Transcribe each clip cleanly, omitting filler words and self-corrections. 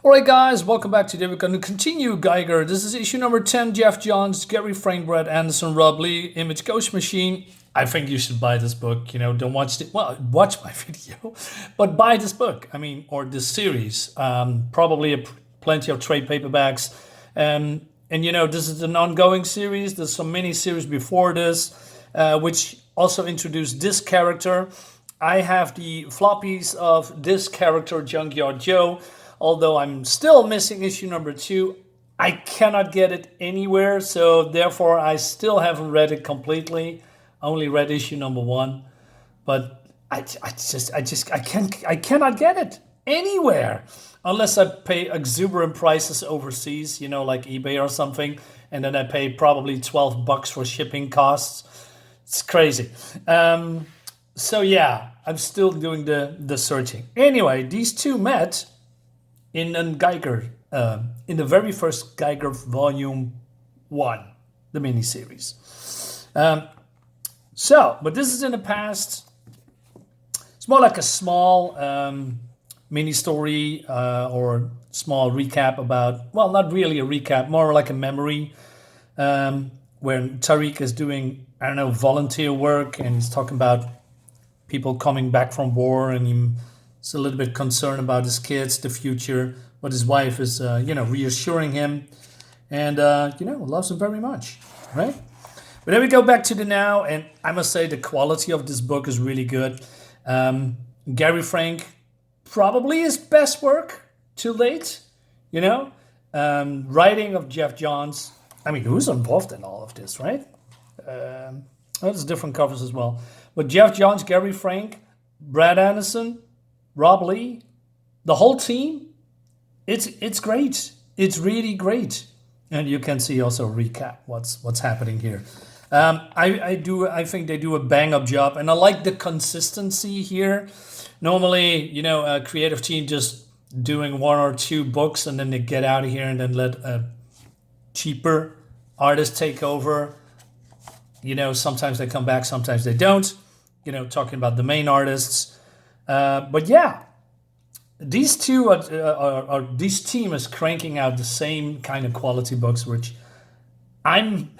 Alright guys, welcome back. Today we're going to continue Geiger. This is issue number 10, Jeff Johns, Gary Frank, Brad Anderson, Rob Lee, Image Ghost Machine. I think you should buy this book. Don't watch it. Well, watch my video, but buy this book. Or this series. Probably plenty of trade paperbacks. And this is an ongoing series. There's some mini series before this, which also introduced this character. I have the floppies of this character, Junkyard Joe. Although I'm still missing issue number 2, I cannot get it anywhere, so therefore I still haven't read it completely. I only read issue number 1, but I cannot get it anywhere unless I pay exuberant prices overseas, like eBay or something, and then I pay probably $12 for shipping costs. It's crazy. So yeah, I'm still doing the searching. Anyway, these two met in a Geiger, in the very first Geiger volume 1, the miniseries. But this is in the past. It's more like a small mini story or small recap about, well, not really a recap, more like a memory, where Tariq is doing, volunteer work, and he's talking about people coming back from war, and he's a little bit concerned about his kids, the future, but his wife is, reassuring him and, loves him very much, right? But then we go back to the now, and I must say the quality of this book is really good. Gary Frank, probably his best work to date, writing of Jeff Johns. Who's involved in all of this, right? There's different covers as well. But Jeff Johns, Gary Frank, Brad Anderson, Rob Lee, the whole team, it's great. It's really great. And you can see also recap what's happening here. I think they do a bang up job, and I like the consistency here. Normally, a creative team just doing 1 or 2 books and then they get out of here and then let a cheaper artist take over. Sometimes they come back, sometimes they don't. Talking about the main artists. But yeah, these two this team is cranking out the same kind of quality books, which I'm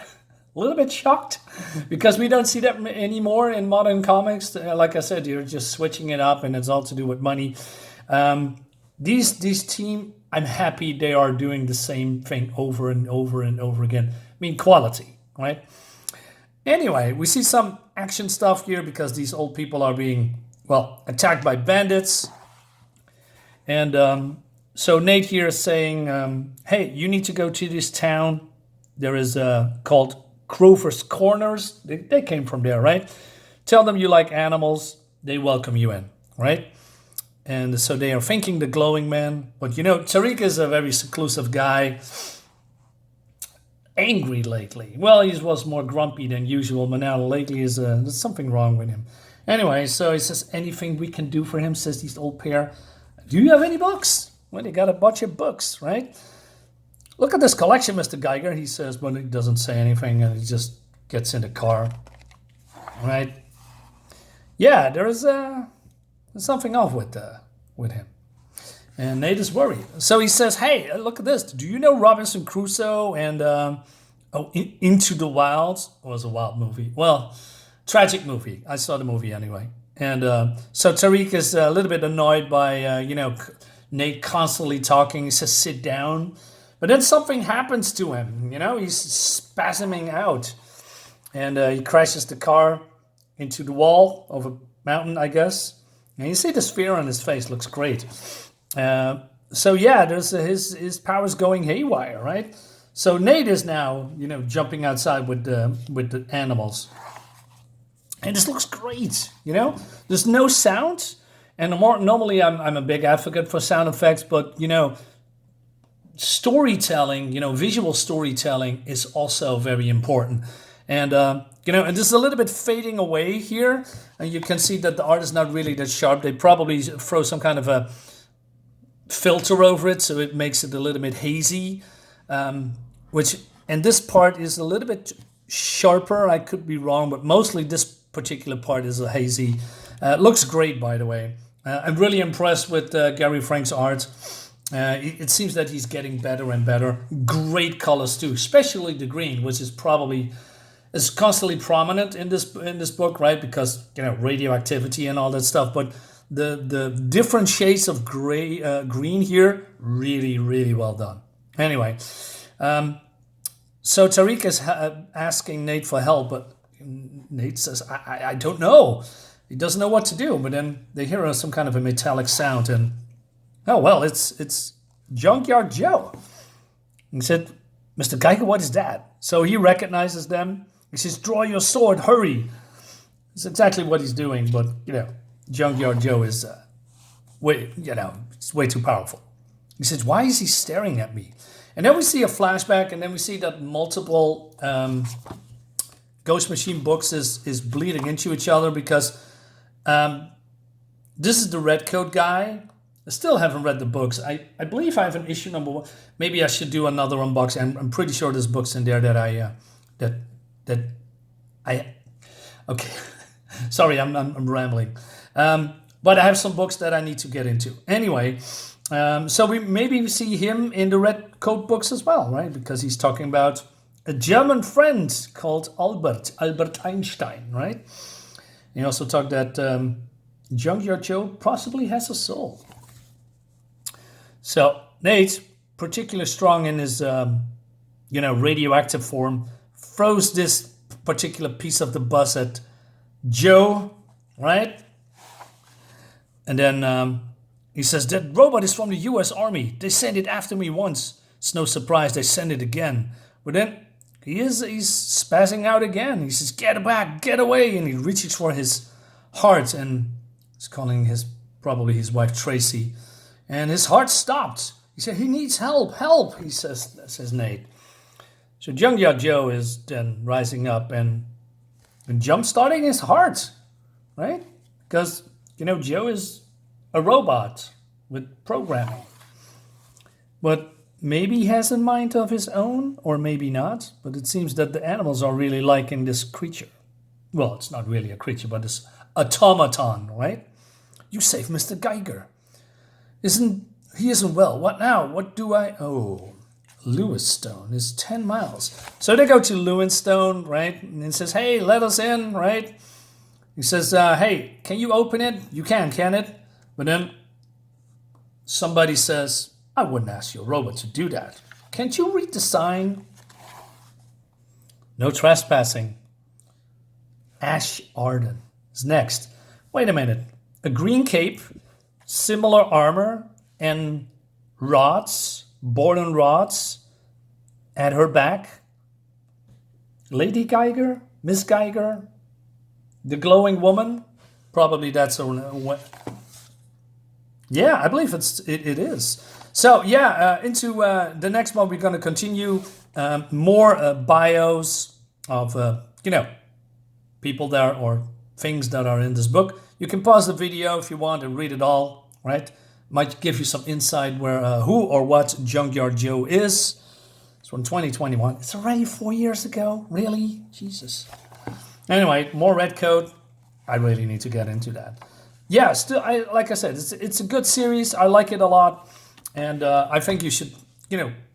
a little bit shocked because we don't see that anymore in modern comics. Like I said, you're just switching it up, and it's all to do with money. These team, I'm happy they are doing the same thing over and over and over again. Quality, right? Anyway, we see some action stuff here because these old people are being, attacked by bandits. And so Nate here is saying, hey, you need to go to this town. There is called Crover's Corners. They came from there, right? Tell them you like animals. They welcome you in, right? And so they are thanking the glowing man. But Tariq is a very seclusive guy. Angry lately. Well, he was more grumpy than usual, but now lately there's something wrong with him. Anyway, so he says, anything we can do for him, says this old pair. Do you have any books? Well, they got a bunch of books, right? Look at this collection, Mr. Geiger, he says, but he doesn't say anything, and he just gets in the car, right? Yeah, there's something off with him. And Nate is worried. So he says, hey, look at this. Do you know Robinson Crusoe and Into the Wild? It was a wild movie. Well, tragic movie. I saw the movie anyway. And so Tariq is a little bit annoyed by, Nate constantly talking. He says, sit down. But then something happens to him. He's spasming out. And he crashes the car into the wall of a mountain, I guess. And you see the fear on his face. Looks great. So yeah, there's his powers going haywire, right? So Nate is now, jumping outside with the animals, and this looks great. There's no sound, and normally I'm a big advocate for sound effects, but storytelling, visual storytelling is also very important, and and this is a little bit fading away here, and you can see that the art is not really that sharp. They probably throw some kind of a filter over it, so it makes it a little bit hazy, and this part is a little bit sharper. I could be wrong, but mostly this particular part is a hazy. Looks great, by the way. I'm really impressed with Gary Frank's art. It seems that he's getting better and better. Great colors too, especially the green, which is probably is constantly prominent in this book, right? Because radioactivity and all that stuff. But the different shades of green here, really, really well done. Anyway, so Tariq is asking Nate for help, but Nate says, I don't know. He doesn't know what to do. But then they hear some kind of a metallic sound, and oh well, it's Junkyard Joe. He said, Mr. Geiger, what is that? So he recognizes them. He says, draw your sword, hurry. It's exactly what he's doing, but Junkyard Joe is it's way too powerful. He says, why is he staring at me? And then we see a flashback, and then we see that multiple Ghost Machine books is bleeding into each other, because this is the red coat guy. I still haven't read the books. I believe I have an issue number 1. Maybe I should do another unboxing. I'm pretty sure there's books in there that okay. Sorry, I'm rambling. But I have some books that I need to get into. Anyway, so we see him in the red coat books as well, right? Because he's talking about a German friend called Albert Einstein, right? He also talked that Junkyard Joe possibly has a soul. So Nate, particularly strong in his radioactive form, throws this particular piece of the bus at Joe, right? And then he says, that robot is from the US Army. They sent it after me once. It's no surprise they send it again. But then he's spazzing out again. He says, get back, get away. And he reaches for his heart, and he's calling probably his wife Tracy. And his heart stopped. He said, he needs help, he says Nate. So Junkyard Joe is then rising up and jump-starting his heart, right? Because, Joe is a robot with programming. But maybe he has a mind of his own, or maybe not. But it seems that the animals are really liking this creature. Well, it's not really a creature, but this automaton, right? You saved Mr. Geiger. He isn't well. What now? What do I... Oh, Lewisstone is 10 miles. So they go to Lewisstone, right? And he says, hey, let us in, right? He says, hey, can you open it? You can it? But then somebody says, I wouldn't ask your robot to do that. Can't you read the sign? No trespassing. Ash Arden is next. Wait a minute. A green cape, similar armor, and rods, Borden rods, at her back. Lady Geiger, Miss Geiger, the glowing woman. Probably that's a... Yeah, I believe it is. So yeah, into the next one, we're going to continue more bios of people there or things that are in this book. You can pause the video if you want and read it all, right? Might give you some insight where who or what Junkyard Joe is. It's from 2021. It's already 4 years ago. Really? Jesus. Anyway, more red coat. I really need to get into that. Yeah, still, like I said, it's a good series. I like it a lot. And I think you should,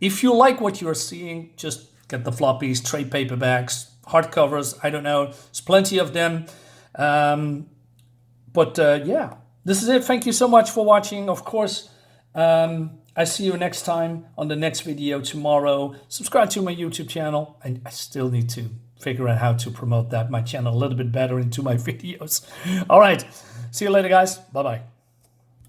if you like what you're seeing, just get the floppies, trade paperbacks, hardcovers. I don't know. There's plenty of them. But yeah, this is it. Thank you so much for watching. Of course, I see you next time on the next video tomorrow. Subscribe to my YouTube channel. I still need to figure out how to promote my channel a little bit better into my videos. All right. See you later, guys. Bye-bye.